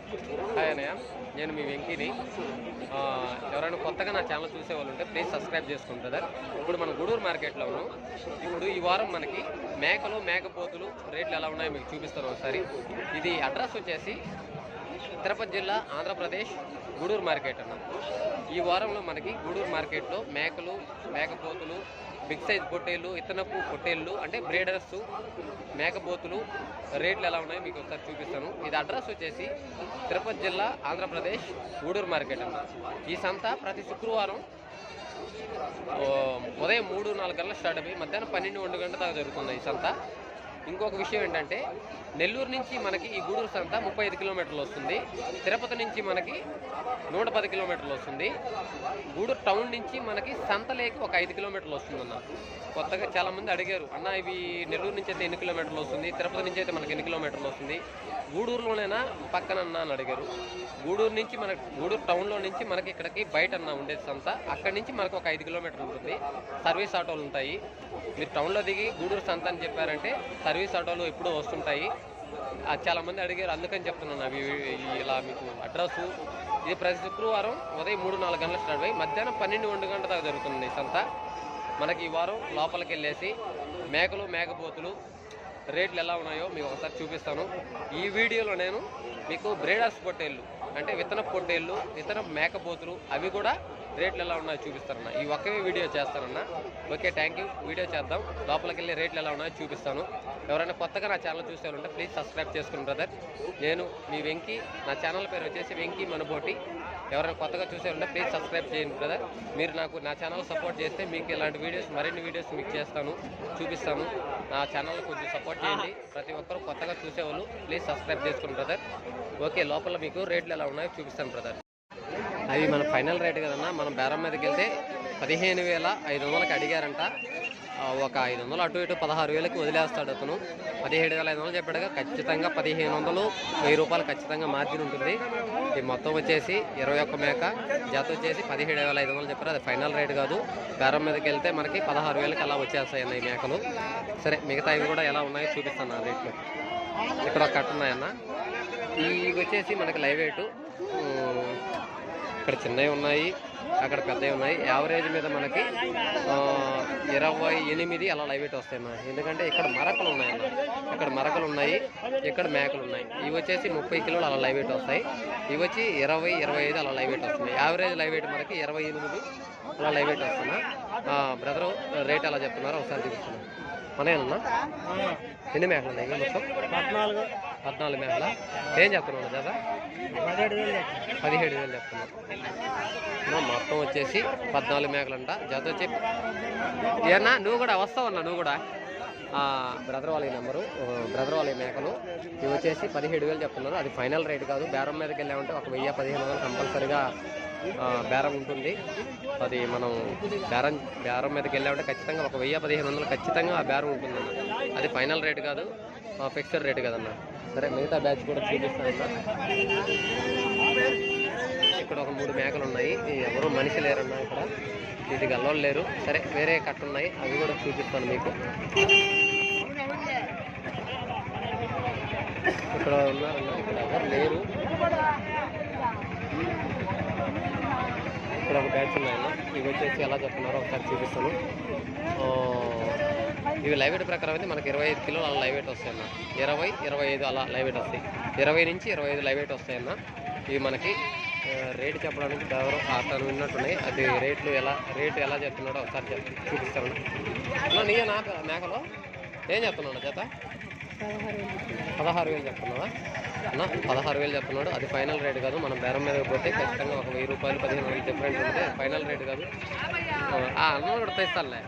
Hi అన్నయ్య, నేను మీ వెంకీని. ఎవరైనా కొత్తగా నా ఛానల్ చూసేవాళ్ళు ఉంటే ప్లీజ్ సబ్స్క్రైబ్ చేసుకోండి బ్రదర్. ఇప్పుడు మనం గూడూరు మార్కెట్లో ఉన్నాం. ఇప్పుడు ఈ వారం మనకి మేకలు మేకపోతులు రేట్లు ఎలా ఉన్నాయో మీకు చూపిస్తాను ఒకసారి. ఇది అడ్రస్ వచ్చేసి తిరుపతి జిల్లా, ఆంధ్రప్రదేశ్, గూడూరు మార్కెట్ అన్న. ఈ వారంలో మనకి గూడూరు మార్కెట్లో మేకలు మేకపోతులు, బిగ్ సైజ్ పొట్టేళ్ళు, ఇతనపు పొట్టేళ్ళు అంటే బ్రీడర్స్, మేకపోతులు రేట్లు ఎలా ఉన్నాయో మీకు ఒకసారి చూపిస్తాను. ఇది అడ్రస్ వచ్చేసి తిరుపతి జిల్లా, ఆంధ్రప్రదేశ్, గూడూరు మార్కెట్ అన్న. ఈ సంత ప్రతి శుక్రవారం ఉదయం 3-4 గంటలకు స్టార్ట్ అయిపోయి మధ్యాహ్నం 12-1 గంటల దాకా జరుగుతుంది ఈ సంత. ఇంకొక విషయం ఏంటంటే నెల్లూరు నుంచి మనకి ఈ గూడూరు సంత 35 కిలోమీటర్లు వస్తుంది. తిరుపతి నుంచి మనకి 110 కిలోమీటర్లు వస్తుంది. గూడూరు టౌన్ నుంచి మనకి సంతలేకి ఒక 5 కిలోమీటర్లు వస్తుందన్న. కొత్తగా చాలామంది అడిగారు, అన్న ఇవి నెల్లూరు నుంచి అయితే ఎన్ని కిలోమీటర్లు వస్తుంది, తిరుపతి నుంచి అయితే మనకి ఎన్ని కిలోమీటర్లు వస్తుంది, గూడూరులోనైనా పక్కనన్నా అని అడిగారు. గూడూరు నుంచి మనకి గూడూరు టౌన్లో నుంచి మనకి ఇక్కడికి బయట అన్న ఉండేది సంత. అక్కడి నుంచి మనకు ఒక 5 కిలోమీటర్లు ఉంటుంది. సర్వీస్ ఆటోలు ఉంటాయి. మీరు టౌన్లో దిగి గూడూరు సంత అని చెప్పారంటే సర్వీస్ ఆటోలు ఎప్పుడూ వస్తుంటాయి. చాలామంది అడిగారు, అందుకని చెప్తున్నాను అవి ఇలా మీకు అడ్రస్సు. ఇది ప్రతి శుక్రవారం ఉదయం 3-4 గంటలకు స్టార్ట్ అయ్యి మధ్యాహ్నం 12-1 గంటల దాకా జరుగుతుంది సంత. మనకి ఈ వారం లోపలికి వెళ్ళేసి మేకలు మేకపోతులు రేట్లు ఎలా ఉన్నాయో మీకు ఒకసారి చూపిస్తాను. ఈ వీడియోలో నేను మీకు బ్రీడర్స్ పొట్టేళ్ళు అంటే విత్తన పొట్టేళ్ళు, విత్తన మేకపోతులు అవి కూడా రేట్లు ఎలా ఉన్నాయో చూపిస్తారన్న. ఈ ఒకే వీడియో చేస్తానన్న. Okay, thank you. వీడియో చేద్దాం. లోపలికి వెళ్ళి రేట్లు ఎలా ఉన్నాయో చూపిస్తాను. ఎవరైనా కొత్తగా నా ఛానల్ చూసేవాళ్ళంటే ప్లీజ్ సబ్స్క్రైబ్ చేసుకోండి బ్రదర్. నేను మీ వెంకీ. నా ఛానల్ పేరు వచ్చేసి వెంకీ మనబోటి. ఎవరైనా కొత్తగా చూసేవాళ్ళంటే ప్లీజ్ సబ్స్క్రైబ్ చేయండి బ్రదర్. మీరు నాకు నా ఛానల్ సపోర్ట్ చేస్తే మీకు ఇలాంటి వీడియోస్, మరిన్ని వీడియోస్ మీకు చేస్తాను, చూపిస్తాను. నా ఛానల్ కొంచెం సపోర్ట్ చేయండి. ప్రతి ఒక్కరు కొత్తగా చూసేవాళ్ళు ప్లీజ్ సబ్స్క్రైబ్ చేసుకోండి బ్రదర్. ఓకే, లోపల మీకు రేట్లు ఎలా ఉన్నాయో చూపిస్తాను బ్రదర్. అవి మన ఫైనల్ రేట్ కదన్నా. మనం బేరం మీదకి వెళ్తే 15,500కి అడిగారంట. ఒక 500 అటు ఇటు 16,000కి వదిలేస్తాడు అతను. 17,500 చెప్పాడుగా. ఖచ్చితంగా 1,500, 1000 రూపాయలు ఖచ్చితంగా మార్జిన్ ఉంటుంది. ఈ మొత్తం వచ్చేసి 21 మేక జత వచ్చేసి 17,500 చెప్పారు. అది ఫైనల్ రేట్ కాదు. బేరం మీదకి వెళ్తే మనకి 16,000కి అలా వచ్చేస్తాయి అన్న ఈ మేకలు. సరే, మిగతా ఇవి కూడా ఎలా ఉన్నాయో చూపిస్తాను ఆ రేట్లు. ఇక్కడ ఒక కట్ట ఉన్నాయన్న. ఇవి వచ్చేసి మనకి లైవ్ వెయిట్. ఇక్కడ చిన్నవి ఉన్నాయి, అక్కడ పెద్దవి ఉన్నాయి. యావరేజ్ మీద మనకి 28 అలా లైవ్ వెయిట్ వస్తాయన్న. ఎందుకంటే ఇక్కడ మరకలు ఉన్నాయన్న. ఇక్కడ మరకలు ఉన్నాయి, ఇక్కడ మేకలు ఉన్నాయి. ఇవి వచ్చేసి 30 కిలోలు అలా లైవ్ వెయిట్ వస్తాయి. ఇవి వచ్చి 20, 25 అలా లైవ్ వెయిట్ వస్తున్నాయి. యావరేజ్ లైవ్ వెయిట్ మనకి 28 అలా లైవ్ వెయిట్ వస్తున్నా. బ్రదరు రేట్ ఎలా చెప్తున్నారో ఒకసారి చూపిస్తున్నాను. మనయేనన్నా ఎన్ని మేకలు ఉన్నాయి మొత్తం? 14 మేకల. ఏం చెప్తున్నాను కదా? 17,000 చెప్తున్నాను. మొత్తం వచ్చేసి 14 మేకలంట. జత వచ్చి ఏమన్నా నువ్వు కూడా వస్తావన్నా? నువ్వు కూడా బ్రదర్ వాళ్ళ నెంబరు, బ్రదర్ వాళ్ళ మేకలు. ఇవి వచ్చేసి 17,000 చెప్తున్నారు. అది ఫైనల్ రేట్ కాదు. బేరం మీదకి వెళ్ళామంటే ఒక 1000-1500 కంపల్సరీగా బేరం ఉంటుంది. అది మనం బేరం మీదకి వెళ్ళామంటే ఖచ్చితంగా ఒక 1000-1500 ఖచ్చితంగా ఆ బేరం ఉంటుందన్న. అది ఫైనల్ రేట్ కాదు, ఫిక్స్డ్ రేట్ కదన్న. సరే, మిగతా బ్యాచ్ కూడా చూపిస్తానన్నా. ఇక్కడ ఒక 3 మేకలు ఉన్నాయి. ఎవరు మనిషి లేరన్నా ఇక్కడ. ఇది గల్లోళ్ళు లేరు. సరే, వేరే కట్ట ఉన్నాయి, అవి కూడా చూపిస్తాను మీకు. ఇక్కడ ఉన్నారన్నా, ఇక్కడ ఎవరు లేరు. ఇక్కడ ఒక బ్యాచ్ ఉన్నాయన్న. ఇవి వచ్చేసి ఎలా చెప్తున్నారో ఒకసారి చూపిస్తాను. ఇవి లైవ్ వెయిట్ ప్రకారం అయితే మనకి 25 కిలోలు అలా లైవ్ వెయిట్ వస్తాయన్న. 20, 25 అలా లైవ్ వెయిట్ వస్తాయి. 20 నుంచి 25 లైవ్ వెయిట్ వస్తాయన్న. ఇవి మనకి రేటు చెప్పడానికి ఎవరో అతను విన్నట్టున్నాయి. అది రేటు ఎలా చెప్తున్నాడో ఒకసారి చూపిస్తాను. నీ నాకు మేకలో ఏం చెప్తున్నాడు జత? 16,000 చెప్తున్నావా అన్న? 16,000 చెప్తున్నాడు. అది ఫైనల్ రేట్ కాదు. మనం బేరం మీద పోతే ఖచ్చితంగా ఒక 1000 రూపాయలు 1500 డిఫరెంట్ ఉంటే ఫైనల్ రేట్ కాదు. అన్న కూడా తెస్తానులే.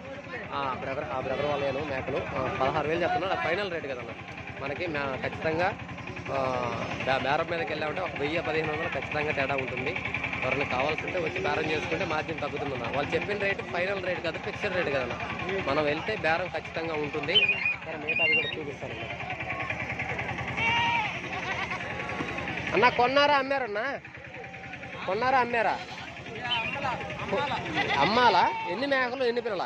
బ్రదర్ వాళ్ళేను మేకలు 16,000 చెప్తున్నాడు. అది ఫైనల్ రేట్ కదన్న. మనకి ఖచ్చితంగా బేరం మీదకి వెళ్ళామంటే ఒక 1000-1500 ఖచ్చితంగా తేడా ఉంటుంది. ఎవరైనా కావాల్సింటే వచ్చి బేరం చేసుకుంటే మార్జిన్ తగ్గుతుందన్న. వాళ్ళు చెప్పిన రేటు ఫైనల్ రేట్ కాదు, ఫిక్స్డ్ రేట్ కదన్న. మనం వెళ్తే బేరం ఖచ్చితంగా ఉంటుంది. సరే, మిగతా అది కూడా చూపిస్తానన్న. అన్న కొన్నారా అమ్మారన్నా? కొన్నారా అమ్మారా? అమ్మాలా? ఎన్ని మేకలు ఎన్ని పిల్లల?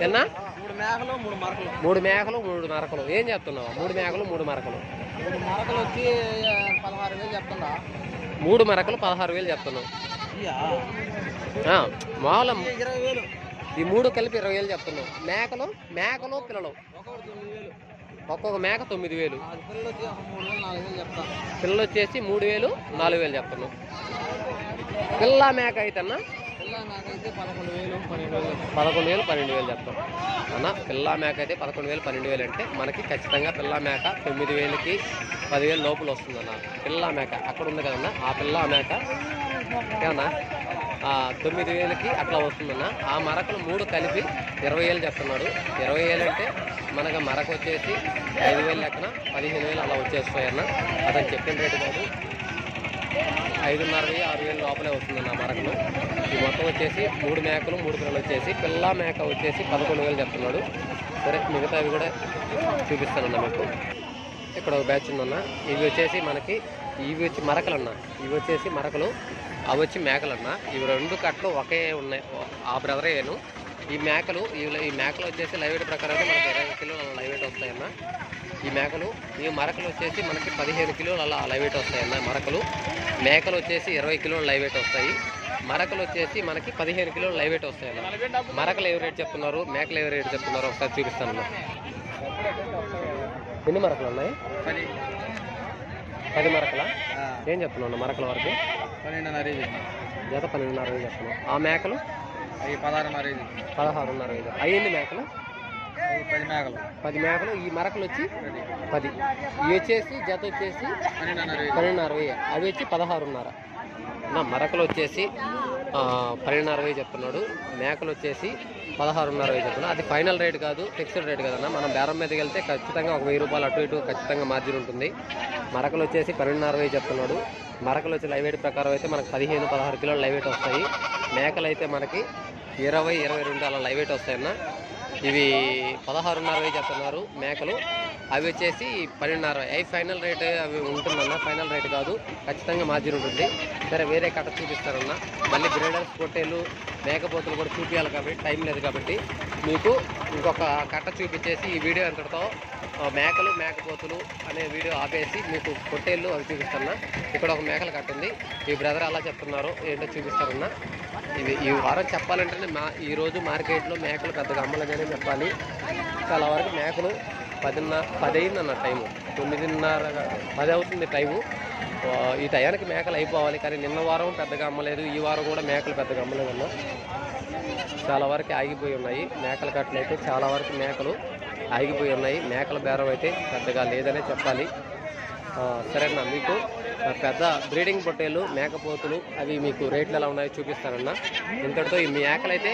ఎన్నా? 3 మేకలు 3 మరకలు. ఏం చెప్తున్నావు? 3 మేకలు 3 మరకలు. మరకలు వచ్చి 16,000 చెప్తుందా? 3 మరకలు 16,000 చెప్తున్నాం. మామూలు 20,000 ఈ 3 కలిపి 20,000 చెప్తున్నాం. మేకలు పిల్లలు ఒక్కొక్క మేక 9,000. పిల్లలు వచ్చేసి 3,000 4,000 చెప్తున్నాం. పిల్ల మేక అయితే అన్న 11,000 12,000 చెప్తాం అన్న. పిల్ల మేక అయితే 11,000 12,000 అంటే మనకి ఖచ్చితంగా పిల్ల మేక 9,000కి 10,000 లోపల వస్తుందన్న. పిల్ల మేక అక్కడ ఉంది కదన్నా, ఆ పిల్ల మేక ఏమన్నా 9,000కి అట్లా వస్తుందన్న. ఆ మరకలు 3 కలిపి 20,000 చెప్తున్నాడు. 20,000 అంటే మనకు మరక వచ్చేసి 5,000 లెక్కన 15,000 అలా వచ్చేస్తాయన్న. అతను చెప్పిన రేటు కాదు, 5,500 6,000 లోపలే వస్తుందన్న మరకలు. ఈ మొత్తం వచ్చేసి 3 మేకలు 3 పిల్లలు వచ్చేసి పిల్ల మేక వచ్చేసి 11,000 చెప్తున్నాడు. సరే మిగతావి కూడా చూపిస్తానన్న మీకు. ఇక్కడ ఒక బ్యాచ్ ఉందన్న. ఇవి వచ్చేసి మనకి మరకలు అన్న. ఇవి వచ్చేసి మరకలు, అవి వచ్చి మేకలన్న. ఇవి 2 కట్లు ఒకే ఉన్నాయి, ఆ బ్రదరేను. ఈ మేకలు వచ్చేసి లైవ్ వెయిట్ ప్రకారం అయితే మనకి 20 కిలోలు అలా లైవ్ వెయిట్ వస్తాయన్న. ఈ మరకలు వచ్చేసి మనకి 15 కిలోలు అలా లైవ్ వెయిట్ వస్తాయన్న. మేకలు వచ్చేసి 20 కిలోలు లైవ్ వెయిట్ వస్తాయి. మరకలు వచ్చేసి మనకి 15 కిలోలు లైవ్ వెయిట్ వస్తాయన్న. మరకలు ఏ రేట్ చెప్తున్నారు, మేకలు ఏ రేట్ చెప్తున్నారు ఒకసారి చూపిస్తానన్న. ఎన్ని మరకలు ఉన్నాయి? 10 మరకలా? ఏం చెప్తున్నావు మరకల వరకు? 12,500 జత 12,500 చెప్తున్నావు. ఆ మేకలు 16,500. అయ్యింది మేకలు 10 మేకలు. ఈ మరకలు వచ్చి 10. ఇవి వచ్చేసి జత వచ్చేసి 12,500. అవి వచ్చి 16,500. నా మరకలు వచ్చేసి 12,500 చెప్తున్నాడు. మేకలు వచ్చేసి 16,500 చెప్తున్నాడు. అది ఫైనల్ రేట్ కాదు, ఫిక్స్డ్ రేట్ కదన్నా. మనం బేరం మీదకి వెళ్తే ఖచ్చితంగా ఒక 1000 రూపాయలు అటు ఇటు ఖచ్చితంగా మార్జిన్ ఉంటుంది. మరకలు వచ్చేసి 12,500 చెప్తున్నాడు. మరకలు వచ్చి లైవ్ వెయిట్ ప్రకారం అయితే మనకు 15-16 కిలోలు లైవ్ వెయిట్ వస్తాయి. మేకలు అయితే మనకి 20-22 అలా లైవ్ వెయిట్ వస్తాయన్న. ఇవి 16,500 చెప్తున్నారు మేకలు. అవి వచ్చేసి 12,500. అవి ఫైనల్ రేట్ అవి ఉంటుందన్న. ఫైనల్ రేట్ కాదు, ఖచ్చితంగా మార్జిన్ ఉంటుంది. సరే వేరే కట్ట చూపిస్తారన్న. మళ్ళీ బ్రీడర్స్ పొట్టేలు మేకపోతులు కూడా చూపించాలి కాబట్టి టైం లేదు కాబట్టి మీకు ఇంకొక కట్ట చూపించేసి ఈ వీడియో ఎంతటితో మేకలు మేకపోతులు అనే వీడియో ఆపేసి మీకు పొట్టేళ్ళు అవి చూపిస్తున్నా. ఇక్కడ ఒక మేకలు కట్ట ఉంది. ఈ బ్రదర్ అలా చెప్తున్నారు, ఏంటో చూపిస్తారన్న. ఈ వారం చెప్పాలంటే ఈరోజు మార్కెట్లో మేకలు పెద్దగా అమ్మలేదనే చెప్పాలి. చాలా వరకు మేకలు 10 అయిందన్న టైము. 9:30 10 అవుతుంది టైము. ఈ టయానికి మేకలు అయిపోవాలి, కానీ నిన్న వారం పెద్దగా అమ్మలేదు, ఈ వారం కూడా మేకలు పెద్దగా అమ్మలేదన్న. చాలా వరకు ఆగిపోయి ఉన్నాయి మేకల కట్టలు అయితే. చాలా వరకు మేకలు ఆగిపోయి ఉన్నాయి. మేకల బేరం అయితే పెద్దగా లేదనే చెప్పాలి. సరేనా, మీకు పెద్ద బ్రీడింగ్ పొట్టేలు మేకపోతులు అవి మీకు రేట్లు ఎలా ఉన్నాయో చూపిస్తానన్నా. ఇంతటితో ఈ మేకలు అయితే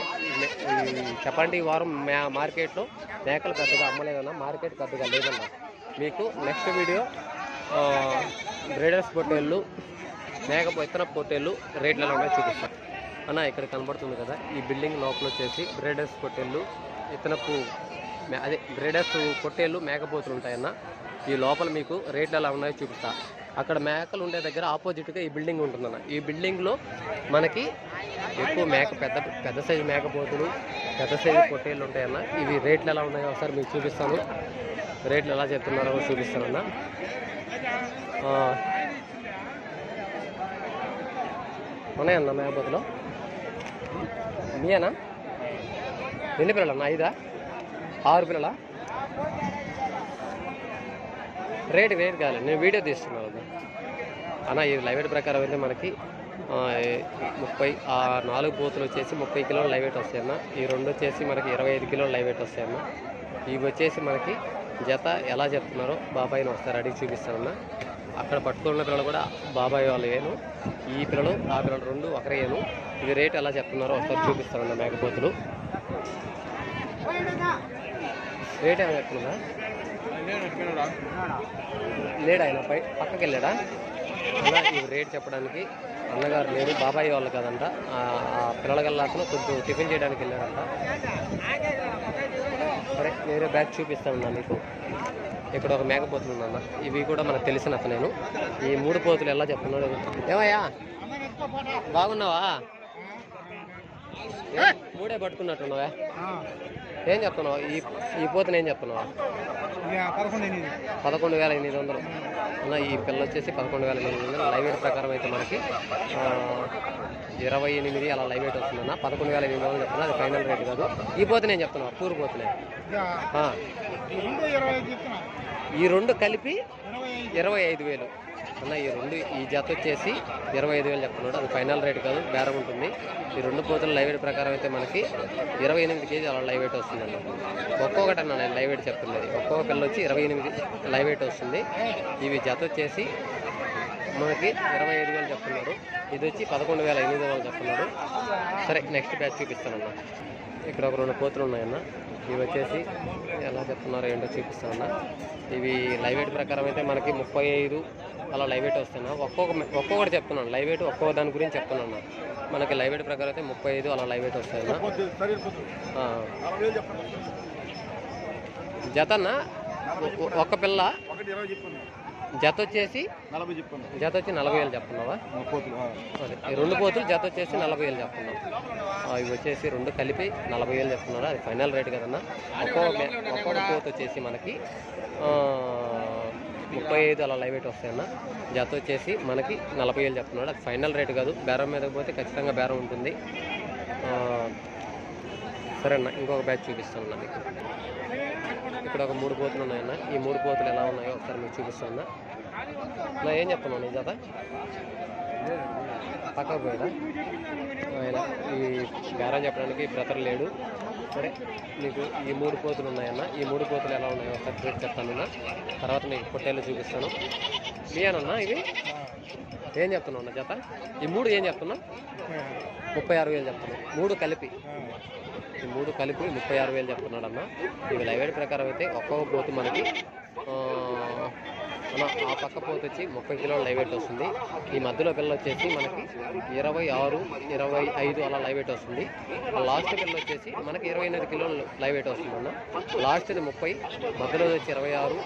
చెప్పండి. ఈ వారం మార్కెట్లో మేకలు పెద్దగా అమ్మలేదన్నా, మార్కెట్ పెద్దగా లేదన్నా. మీకు నెక్స్ట్ వీడియో బ్రీడర్స్ పొట్టేళ్ళు ఇతర పొట్టేళ్ళు రేట్లు ఎలా ఉన్నాయో చూపిస్తాను అన్న. ఇక్కడ కనబడుతుంది కదా, ఈ బిల్డింగ్ లోపల వచ్చేసి బ్రీడర్స్ పొట్టేళ్ళు బ్రీడర్స్ పొట్టేళ్ళు మేకపోతులు ఉంటాయన్న. ఈ లోపల మీకు రేట్లు ఎలా ఉన్నాయో చూపిస్తా. అక్కడ మేకలు ఉండే దగ్గర ఆపోజిట్గా ఈ బిల్డింగ్ ఉంటుందన్న. ఈ బిల్డింగ్లో మనకి ఎక్కువ పెద్ద సైజు మేకపోతులు పెద్ద సైజు పొట్టేళ్ళు ఉంటాయన్న. ఇవి రేట్లు ఎలా ఉన్నాయో ఒకసారి మీకు చూపిస్తాను. రేట్లు ఎలా చెప్తున్నారో చూపిస్తానన్న. ఉన్నాయన్న మేకపోతులు మీయేనా? ఎన్ని పిల్లలన్నా? 5 6 పిల్లలా? రేట్ కాదు, నేను వీడియో తీస్తున్నాను అన్న. ఈ లైవ్ వెయిట్ ప్రకారం అయితే మనకి 4 పోతులు వచ్చేసి 30 కిలోలు లైవ్ వెయిట్ వస్తాయన్న. ఈ 2 వచ్చేసి మనకి 25 కిలోలు లైవ్ వెయిట్ వస్తాయన్న. ఇవి వచ్చేసి మనకి జత ఎలా చెప్తున్నారో బాబాయిని వస్తారు అడిగి చూపిస్తానన్న. అక్కడ పట్టుకున్న పిల్లలు కూడా బాబాయ్ వాళ్ళు ఏను, ఈ పిల్లలు ఆ పిల్లలు 2 ఒకరేను. ఇది రేట్ ఎలా చెప్తున్నారో ఒకసారి చూపిస్తానన్న. మేకపోతులు రేట్ ఏమైనా చెప్తున్నా? లేడా ఆయన పక్కకి వెళ్ళాడా అలా? ఇవి రేట్ చెప్పడానికి అన్నగారు లేరు, బాబాయ్ వాళ్ళు కదంట. ఆ పిల్లలకల్లాకను కొంచెం టిఫిన్ చేయడానికి వెళ్ళారంట. సరే వేరే బ్యాగ్ చూపిస్తానన్నా మీకు. ఇక్కడ ఒక మేకపోతులు ఉందన్న. ఇవి కూడా మనకు తెలిసిన నేను. ఈ 3 పోతులు ఎలా చెప్తున్నాడు? ఏమయ్యా బాగున్నావా? 3 పట్టుకున్నట్టున్నావా? ఏం చెప్తున్నావు? ఈ పోతుని ఏం చెప్తున్నావా? 11,800. అన్న ఈ పిల్ల వచ్చేసి 11,800 లైవ్ వెయిట్ ప్రకారం అయితే మనకి 28 అలా లైవ్ వెయిట్ వస్తుందన్న. 11,800 చెప్తున్నా, అది ఫైనల్ రేట్ కాదు. ఈ పోతే నేను చెప్తున్నా పూర్ పోతున్నాయి. ఈ రెండు కలిపి 25,000 అన్న. ఈ జత వచ్చేసి 25,000 చెప్తున్నాడు, అది ఫైనల్ రేట్ కాదు, బేరం ఉంటుంది. ఈ రెండు పోతుల లైవ్ వెయిట్ ప్రకారం అయితే మనకి 28 కేజీ అలా లైవ్ వెయిట్ వస్తుందండి. ఒక్కొక్కటి అన్న నేను లైవ్ వెయిట్ చెప్తున్నది, ఒక్కొక్క పిల్ల వచ్చి 28 లైవ్ వెయిట్ వస్తుంది. ఇవి జత వచ్చేసి మనకి 25,000 చెప్తున్నాడు, ఇది వచ్చి 11,800 చెప్తున్నాడు. సరే నెక్స్ట్ బ్యాచ్ చూపిస్తానన్న. ఇక్కడ ఒక 2 పోతులు ఉన్నాయన్న. ఇవి వచ్చేసి ఎలా చెప్తున్నారో ఏంటో చూపిస్తానన్న. ఇవి లైవ్ వెయిట్ ప్రకారం అయితే మనకి 35 అలా లైవ్ వెయిట్ వస్తున్నా. ఒక్కొక్కటి చెప్తున్నాను లైవ్ వెయిట్, ఒక్కొక్క దాని గురించి చెప్తున్నాను. మనకి లైవ్ వెయిట్ ప్రకారం అయితే 35 అలా లైవ్ వెయిట్ వస్తాయన్న. జత అన్న ఒక పిల్ల జత వచ్చేసి 40,000 చెప్తున్నావా? అదే ఈ రెండు పోతులు జత వచ్చేసి 40,000 చెప్తున్నాం. ఇవి వచ్చేసి రెండు కలిపి 40,000 చెప్తున్నాడు, అది ఫైనల్ రేట్ కదన్నా. ఒక్కొక్క పోతు వచ్చేసి మనకి 35 అలా లైవ్ వెయిట్ వస్తాయన్న. జత వచ్చేసి మనకి 40,000 చెప్తున్నాడు, అది ఫైనల్ రేట్ కాదు, బేరం మీద పోతే ఖచ్చితంగా బేరం ఉంటుంది. సరే అన్న ఇంకొక బ్యాచ్ చూపిస్తాను మీకు. ఇక్కడ ఒక 3 పోతులు ఉన్నాయన్న. ఈ 3 పోతులు ఎలా ఉన్నాయో ఒకసారి మీకు చూపిస్తాను. నా ఏం చెప్తున్నాను ఈ జత పక్కకు పోయాడా ఆయన, ఈ బేరం చెప్పడానికి బ్రదర్ లేడు. సరే మీకు ఈ 3 పోతులు ఉన్నాయన్న. ఈ 3 పోతులు ఎలా ఉన్నాయో ఒకసారి రేట్ చెప్తానన్నా, తర్వాత మీకు పొట్టేళ్ళు చూపిస్తాను. మీయేనన్నా ఇవి ఏం చెప్తున్నావు అన్న జత? ఈ 3 ఏం చెప్తున్నా? 36,000 చెప్తున్నావు. 3 కలిపి ఈ 3 కలిపి 36,000 చెప్తున్నాడు అన్న. ఇవి లైవ్ వెయిట్ ప్రకారం అయితే ఒక్కొక్క పోతు మనకి ఆ పక్క పోతు వచ్చి 30 కిలోల లైవ్ వెయిట్ వస్తుంది. ఈ మధ్యలో పిల్ల వచ్చేసి మనకి 26, 25 అలా లైవ్ వెయిట్ వస్తుంది. లాస్ట్ పిల్ల వచ్చేసి మనకి 28 కిలోలు లైవ్ వెయిట్ వస్తుంది అన్న. లాస్ట్ది 30, మధ్యలో వచ్చి 26,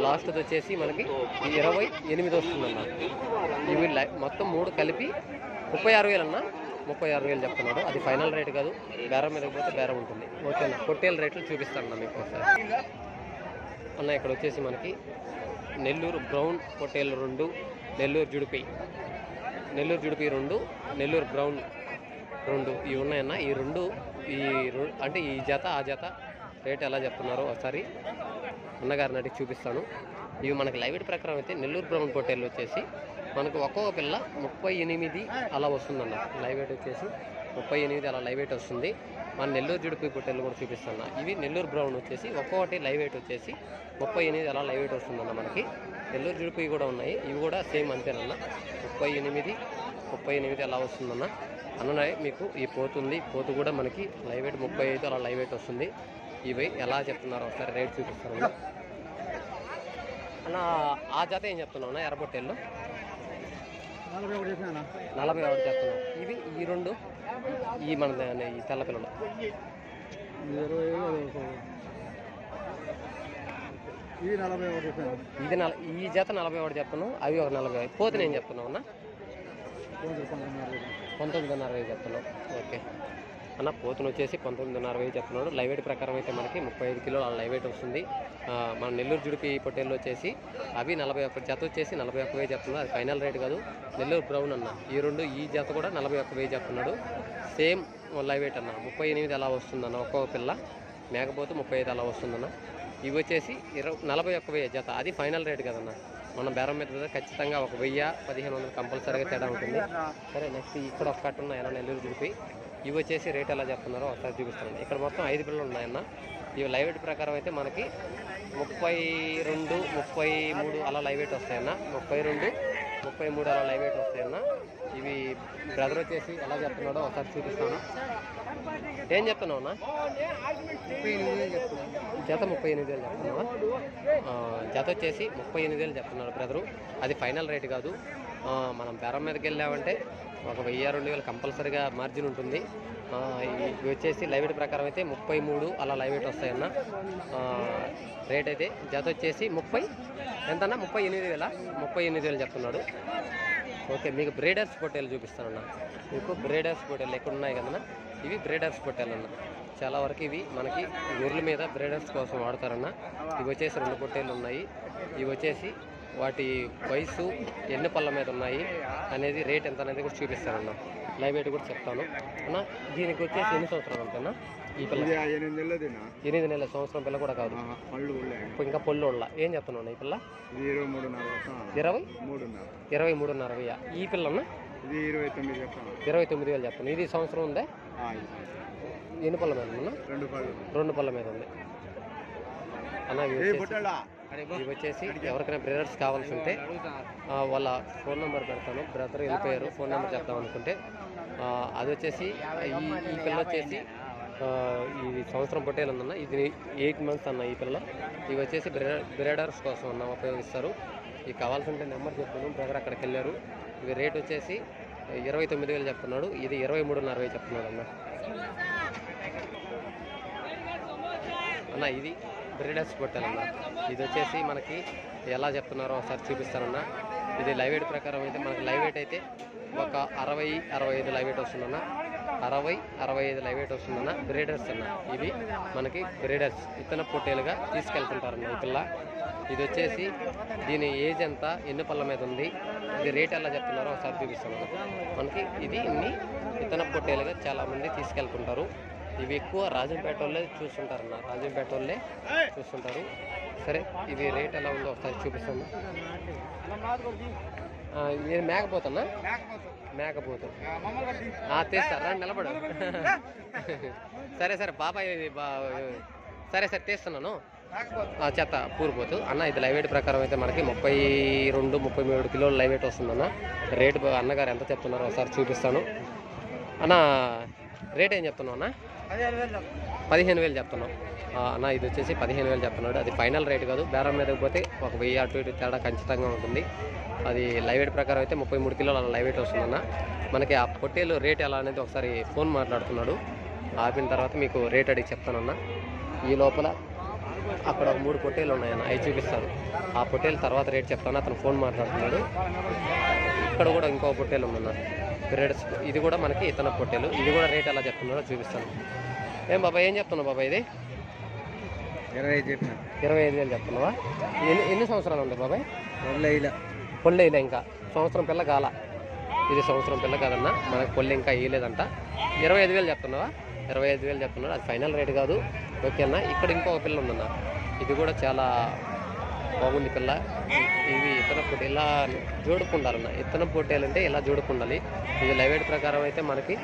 లాస్ట్ది వచ్చేసి మనకి 28 వస్తుందన్న. ఇవి మొత్తం 3 కలిపి 36,000 అన్న. 36,000 చెప్తున్నాడు, అది ఫైనల్ రేట్ కాదు, బేరం మీద పోతే బేరం ఉంటుంది. ఓకే అన్న పొట్టేళ్ళ రేట్లు చూపిస్తాను అన్న మీకు ఒకసారి అన్న. ఇక్కడ వచ్చేసి మనకి నెల్లూరు బ్రౌన్ పొట్టేళ్ళు 2, నెల్లూరు జుడిపి 2, నెల్లూరు బ్రౌన్ 2 ఇవి ఉన్నాయన్న. ఈ రెండు అంటే ఈ జత ఆ జత రేట్ ఎలా చెప్తున్నారో ఒకసారి అన్నగారిని అడిగి చూపిస్తాను. ఇవి మనకి లైవ్ వెయిట్ ప్రకారం అయితే నెల్లూరు బ్రౌన్ పొట్టేళ్ళు వచ్చేసి మనకు ఒక్కొక్క పిల్ల 38 అలా వస్తుందన్న. లైవ్ వెయిట్ వచ్చేసి 38 అలా లైవ్ వెయిట్ వస్తుంది. మన నెల్లూరు జుడిపి పొట్టేళ్ళు కూడా చూపిస్తున్నా. ఇవి నెల్లూరు బ్రౌన్ వచ్చేసి ఒక్కొక్కటి లైవ్ వెయిట్ వచ్చేసి 38 అలా లైవ్ వెయిట్ వస్తుందన్న. మనకి నెల్లూరు జుడిపి కూడా ఉన్నాయి, ఇవి కూడా సేమ్ అంతేనన్న. 38 అలా వస్తుందన్న. అన్న మీకు ఈ పోతు కూడా మనకి లైవ్ వెయిట్ 35 అలా లైవ్ వెయిట్ వస్తుంది. ఇవి ఎలా చెప్తున్నారో ఒకసారి రేట్ చూపిస్తాను అన్న. ఆ జత ఏం చెప్తున్నావు ఎర్రబొట్టేళ్ళు? 41 చెప్తున్నావు. ఇవి ఈ రెండు ఈ మన ఈ తెల్ల పిల్లలు ఈ జత 41 చెప్తున్నావు, అవి ఒక 40. పోతే నేను చెప్తున్నావు అన్న 19,500 చెప్తున్నావు. ఓకే అన్న పోతును వచ్చేసి 19,500 చెప్తున్నాడు. లైవ్ వెయిట్ ప్రకారం అయితే మనకి 35 కిలోలు లైవ్ వెయిట్ వస్తుంది. మన నెల్లూరు జుడిపి పొట్టేళ్ళు వచ్చేసి అవి 41 జత వచ్చేసి 41,000 చెప్తున్నాడు, అది ఫైనల్ రేట్ కాదు. నెల్లూరు బ్రౌన్ అన్న ఈ జత కూడా 41,000 చెప్తున్నాడు, సేమ్ లైవ్ వెయిట్ అన్న. 38 అలా వస్తుందన్న ఒక్కొక్క పిల్ల, మేకపోతే 35 అలా వస్తుందన్న. ఇవి వచ్చేసి 41,000 జత, అది ఫైనల్ రేట్ కదన్న. మనం బేరం మీద ఖచ్చితంగా 1,000-1,500 కంపల్సరీగా తేడా ఉంటుంది. సరే నెక్స్ట్ ఇక్కడ ఒక కట్ట ఉన్నాయన్న నెల్లూరు జుడిపి. ఇవి వచ్చేసి రేట్ ఎలా చెప్తున్నారో ఒకసారి చూపిస్తాను. ఇక్కడ మొత్తం 5 పిల్లలు ఉన్నాయన్న. ఇవి లైవ్ వెయిట్ ప్రకారం అయితే మనకి 32, 33 అలా లైవ్ వెయిట్ వస్తాయన్న. 32, 33 అలా లైవ్ వెయిట్ వస్తాయన్న. ఇవి బ్రదర్ వచ్చేసి ఎలా చెప్తున్నాడో ఒకసారి చూపిస్తాను. ఏం చెప్తున్నావు అన్న? జత 38,000 చెప్తున్నావా? జత వచ్చేసి 38,000 చెప్తున్నాడు బ్రదరు, అది ఫైనల్ రేట్ కాదు. మనం బేరం మీదకి వెళ్ళామంటే 1,000-2,000 కంపల్సరీగా మార్జిన్ ఉంటుంది. ఇవి వచ్చేసి లైవ్ వెయిట్ ప్రకారం అయితే 33 అలా లైవ్ వెయిట్ వస్తాయన్న. రేట్ అయితే జత వచ్చేసి 30 ఎంతన్నా 38,000 చెప్తున్నాడు. ఓకే మీకు బ్రీడర్స్ పొట్టేలు చూపిస్తానన్న. మీకు బ్రీడర్స్ పొట్టేలు ఎక్కడ ఉన్నాయి కదన్నా, ఇవి బ్రీడర్స్ పొట్టేలు అన్న. చాలా వరకు ఇవి మనకి ఊర్ల మీద బ్రీడర్స్ కోసం వాడతారన్న. ఇవి వచ్చేసి 2 పొట్టేళ్ళు ఉన్నాయి. ఇవి వచ్చేసి వాటి వయసు ఎన్ని పళ్ళ మీద ఉన్నాయి అనేది రేట్ ఎంత అనేది కూడా చూపిస్తానన్న. లైవ్ వెయిట్ కూడా చెప్తాను అన్న. దీనికి వచ్చేసి ఎన్ని సంవత్సరాలు ఉంటాయన్నా ఈ పిల్ల? 8 నెలల సంవత్సరం పిల్ల కూడా కాదు, ఇంకా పొల్లు ఉళ్ళ. ఏం చెప్తున్నాను ఈ పిల్ల? 23.5. ఈ పిల్ల అన్న 29,000 చెప్తాను. ఇది సంవత్సరం ఉందే? ఎన్ని పళ్ళ మీద ఉన్నా? 2 పళ్ళ మీద ఉంది అన్న. ఇవి వచ్చేసి ఎవరికైనా బ్రదర్స్ కావాల్సి ఉంటే వాళ్ళ ఫోన్ నెంబర్ పెడతాను. బ్రదర్ వెళ్ళిపోయారు, ఫోన్ నెంబర్ చెప్తాం అనుకుంటే అది వచ్చేసి ఈ పిల్ల వచ్చేసి ఇది సంవత్సరం పొట్టేలు ఉందన్న. ఇది 8 months అన్న ఈ పిల్ల. ఇవి వచ్చేసి బ్రీడర్స్ కోసం అన్న ఉపయోగిస్తారు. ఇవి కావాల్సి ఉంటే నెంబర్ చెప్తాను. బ్రదర్ అక్కడికి వెళ్ళారు. ఇవి రేట్ వచ్చేసి 29,000 చెప్తున్నాడు. ఇది 23.5 చెప్తున్నాడు అన్న. అన్న ఇది బ్రీడర్స్ పొట్టేలన్న. ఇది వచ్చేసి మనకి ఎలా చెప్తున్నారో ఒకసారి చూపిస్తానన్న. ఇది లైవ్ వెయిట్ ప్రకారం అయితే మనకి లైవ్ వెయిట్ అయితే ఒక 60-65 లైవ్ వెయిట్ వస్తుందన్న. 60-65 లైవ్ వెయిట్ వస్తుందన్న. బ్రీడర్స్ అన్న. ఇవి మనకి బ్రీడర్స్ ఇతన పొట్టేలుగా తీసుకెళ్తుంటారన్న ఈ పిల్ల. ఇది వచ్చేసి దీని ఏజ్ ఎంత, ఎన్ని పళ్ళ మీద ఉంది, ఇది రేట్ ఎలా చెప్తున్నారో ఒకసారి చూపిస్తాను మనకి. ఇది ఇతన పొట్టేలుగా చాలామంది తీసుకెళ్తుంటారు. ఇవి ఎక్కువ రాజంపేట వాళ్ళే చూస్తుంటారన్న. రాజంపేట వాళ్ళే చూస్తుంటారు. సరే ఇది రేట్ ఎలా ఉందో ఒకసారి చూపిస్తాను. ఇది మేకపోతున్నా? మేకపోతు తీస్తారా? నిలబడు. సరే బాబాయ్ సరే తీస్తున్నాను. చెత్త పూరిపోతు అన్న. ఇది లైవ్ వెయిట్ ప్రకారం అయితే మనకి 32-33 కిలోలు లైవ్ వెయిట్ వస్తుందన్న. రేటు అన్నగారు ఎంత చెప్తున్నారో ఒకసారి చూపిస్తాను అన్న. రేట్ ఏం చెప్తున్నావు అన్న? 15,000 చెప్తున్నాం అన్న. ఇది వచ్చేసి 15,000 చెప్తున్నాడు. అది ఫైనల్ రేట్ కాదు. బేరం మీద పోతే ఒక 1000 అటు ఇటు తేడా ఖచ్చితంగా ఉంటుంది. అది లైవ్ వెయిట్ ప్రకారం అయితే 33 కిలోలు అలా లైవ్ వెయిట్ వస్తుందన్న. మనకి ఆ పొట్టేలు రేట్ ఎలా అనేది ఒకసారి ఫోన్ మాట్లాడుతున్నాడు. ఆపిన తర్వాత మీకు రేట్ అడిగి చెప్తానన్న. ఈ లోపల అక్కడ 3 పొట్టేలు ఉన్నాయన్న, అవి చూపిస్తాను. ఆ పొట్టేలు తర్వాత రేట్ చెప్తాను. అతను ఫోన్ మాట్లాడుతున్నాడు. ఇక్కడ కూడా ఇంకో పొట్టేలు ఉందన్న బ్రీడర్స్. ఇది కూడా మనకి ఇతన పొట్టేలు. ఇది కూడా రేట్ ఎలా చెప్తున్నాడో చూపిస్తాను. ఏం బాబాయ్ ఏం చెప్తున్నావు బాబాయ్? ఇది 25,000 చెప్తున్నావా? ఎన్ని సంవత్సరాలు ఉంటాయి బాబాయ్? పొల్లెయిలే ఇంకా సంవత్సరం పిల్ల కాల. ఇది సంవత్సరం పిల్ల కాదన్న. మనకు పొల్లె ఇంకా వేయలేదంట. 25,000 చెప్తున్నావా? 25,000 చెప్తున్నాడు. అది ఫైనల్ రేట్ కాదు. ఓకే అన్న. ఇక్కడ ఇంకొక పిల్ల ఉందన్న. ఇది కూడా చాలా బాగుంది పిల్ల. ఇవి ఇతన పొట్టేలు ఇలా జోడుకుండాలన్న. ఇతన పొట్టేలు అంటే ఇలా జోడుకుండాలి. ఇది లైవ్ వెయిట్ ప్రకారం అయితే మనకి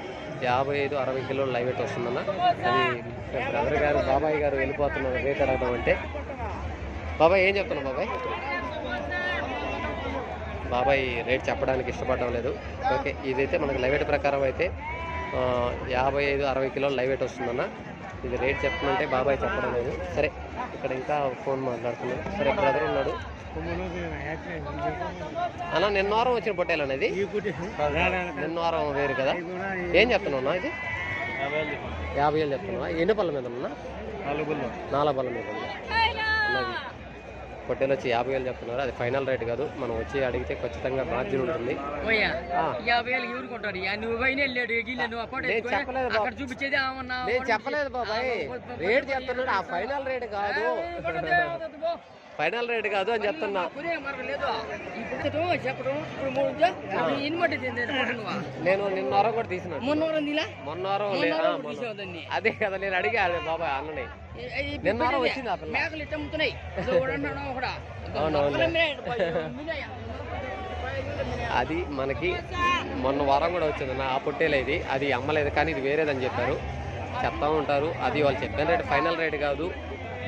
55-60 కిలోలు లైవ్ వెయిట్ వస్తుందన్న. అది బ్రదర్ గారు బాబాయ్ గారు వెళ్ళిపోతున్నారు. రేట్ అడగడం అంటే బాబాయ్ ఏం చెప్తున్నావు బాబాయ్? బాబాయ్ రేట్ చెప్పడానికి ఇష్టపడడం లేదు. ఓకే ఇదైతే మనకి లైవ్ వెయిట్ ప్రకారం అయితే 55-60 కిలోలు లైవ్ వెయిట్ వస్తుందన్న. ఇది రేట్ చెప్తుందంటే బాబాయ్ చెప్పడం లేదు. సరే ఇక్కడ ఇంకా ఫోన్ మాట్లాడుతున్నాడు. సరే బ్రదర్ ఉన్నాడు అన్న. నిన్న వారం వచ్చిన పొట్టేలు అనేది నిన్న వారం వేరు కదా. ఏం చెప్తున్నావు? ఇది 50,000 చెప్తున్నావా? ఎన్ని పళ్ళ మీద ఉన్నా? 4 పళ్ళ మీద ఉన్నా. పొట్టేలు వచ్చి 50,000 చెప్తున్నారు. అది ఫైనల్ రేట్ కాదు. మనం వచ్చి అడిగితే ఖచ్చితంగా మార్జిన్ ఉంటుంది. నేను చెప్పలేదు బాబాయ్, రేట్ చెప్తున్నాడు. ఆ ఫైనల్ రేట్ కాదు, ఫైనల్ రేట్ కాదు అని చెప్తున్నా. నేను నిన్న వారం కూడా తీసినా. మొన్న వారం అదే కదా నేను అడిగా బాబాయ్ అన్నని. నిన్న వారం వచ్చింది ఆ పిల్ల. అది మనకి మొన్న వారం కూడా వచ్చింది ఆ పొట్టేలు. ఇది అది అమ్మలేదు కానీ ఇది వేరేదని చెప్పారు, చెప్తా ఉంటారు. అది వాళ్ళు చెప్పిన రేట్ ఫైనల్ రేట్ కాదు.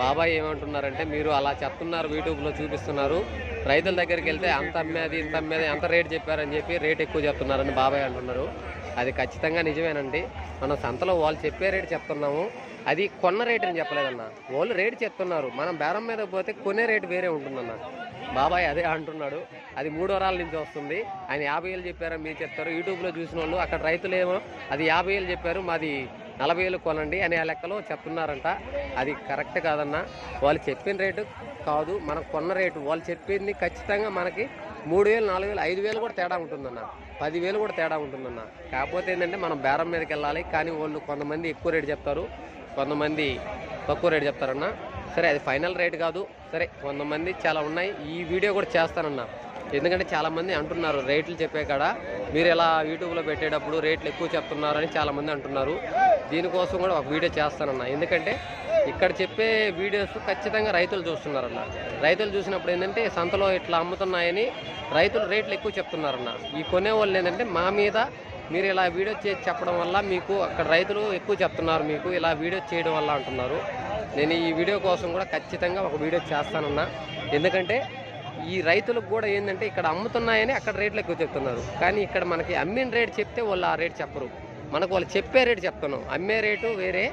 బాబాయ్ ఏమంటున్నారంటే మీరు అలా చెప్తున్నారు, యూట్యూబ్లో చూపిస్తున్నారు, రైతుల దగ్గరికి వెళ్తే అంత అమ్మేది ఇంత అమ్మేది అంత రేట్ చెప్పారని చెప్పి రేట్ ఎక్కువ చెప్తున్నారని బాబాయ్ అంటున్నారు. అది ఖచ్చితంగా నిజమేనండి. మనం సంతలో వాళ్ళు చెప్పే రేటు చెప్తున్నాము, అది కొన్న రేటు అని చెప్పలేదన్న. వాళ్ళు రేటు చెప్తున్నారు, మనం బేరం మీద పోతే కొనే రేటు వేరే ఉంటుందన్న. బాబాయ్ అదే అంటున్నాడు. అది 3 వారాల నుంచి వస్తుంది. ఆయన 50,000 చెప్పారని మీరు చెప్తారు. యూట్యూబ్లో చూసిన వాళ్ళు అక్కడ రైతులేమో అది 50,000 చెప్పారు, మాది 40,000 కొనండి అనే ఆ లెక్కలో చెప్తున్నారంట. అది కరెక్ట్ కాదన్న. వాళ్ళు చెప్పిన రేటు కాదు, మనకు కొన్న రేటు. వాళ్ళు చెప్పింది ఖచ్చితంగా మనకి 3,000, 4,000, 5,000 కూడా తేడా ఉంటుందన్న, 10,000 కూడా తేడా ఉంటుందన్న. కాకపోతే ఏంటంటే మనం బేరం మీదకి వెళ్ళాలి. కానీ వాళ్ళు కొంతమంది ఎక్కువ రేటు చెప్తారు, కొంతమంది తక్కువ రేటు చెప్తారన్న. సరే అది ఫైనల్ రేట్ కాదు, సరే కొంతమంది చాలా ఉన్నాయి, ఈ వీడియో కూడా చేస్తానన్నా. ఎందుకంటే చాలామంది అంటున్నారు రేట్లు చెప్పే కాడ మీరు ఇలా యూట్యూబ్లో పెట్టేటప్పుడు రేట్లు ఎక్కువ చెప్తున్నారని చాలామంది అంటున్నారు. దీనికోసం కూడా ఒక వీడియో చేస్తానన్నా. ఎందుకంటే ఇక్కడ చెప్పే వీడియోస్ ఖచ్చితంగా రైతులు చూస్తున్నారన్న. రైతులు చూసినప్పుడు ఏంటంటే సంతలో ఇట్లా అమ్ముతున్నాయని రైతులు రేట్లు ఎక్కువ చెప్తున్నారన్న. ఈ కొనేవాళ్ళు ఏంటంటే మా మీద మీరు ఇలా వీడియో చేసి చెప్పడం వల్ల మీకు అక్కడ రైతులు ఎక్కువ చెప్తున్నారు, మీకు ఇలా వీడియో చేయడం వల్ల అంటున్నారు. నేను ఈ వీడియో కోసం కూడా ఖచ్చితంగా ఒక వీడియో చేస్తానన్నా. ఎందుకంటే ఈ రైతులకు కూడా ఏంటంటే ఇక్కడ అమ్ముతున్నాయని అక్కడ రేట్లు ఎక్కువ చెప్తున్నారు, కానీ ఇక్కడ మనకి అమ్మిన రేటు చెప్తే వాళ్ళు ఆ రేటు చెప్పరు. మనకు వాళ్ళు చెప్పే రేటు చెప్తున్నాం, అమ్మే రేటు వేరే,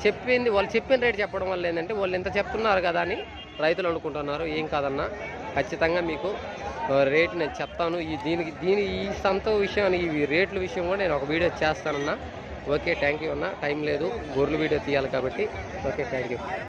చెప్పింది వాళ్ళు చెప్పిన రేటు చెప్పడం వల్ల ఏంటంటే వాళ్ళు ఇంత చెప్తున్నారు కదా అని రైతులు అనుకుంటున్నారు. ఏం కాదన్నా, ఖచ్చితంగా మీకు రేటు నేను చెప్తాను. ఈ సంత విషయం, ఈ రేట్ల విషయం కూడా నేను ఒక వీడియో చేస్తానన్నా. ఓకే, థ్యాంక్ యూ అన్న. టైం లేదు, గొర్రెలు వీడియో తీయాలి కాబట్టి. Okay, thank you.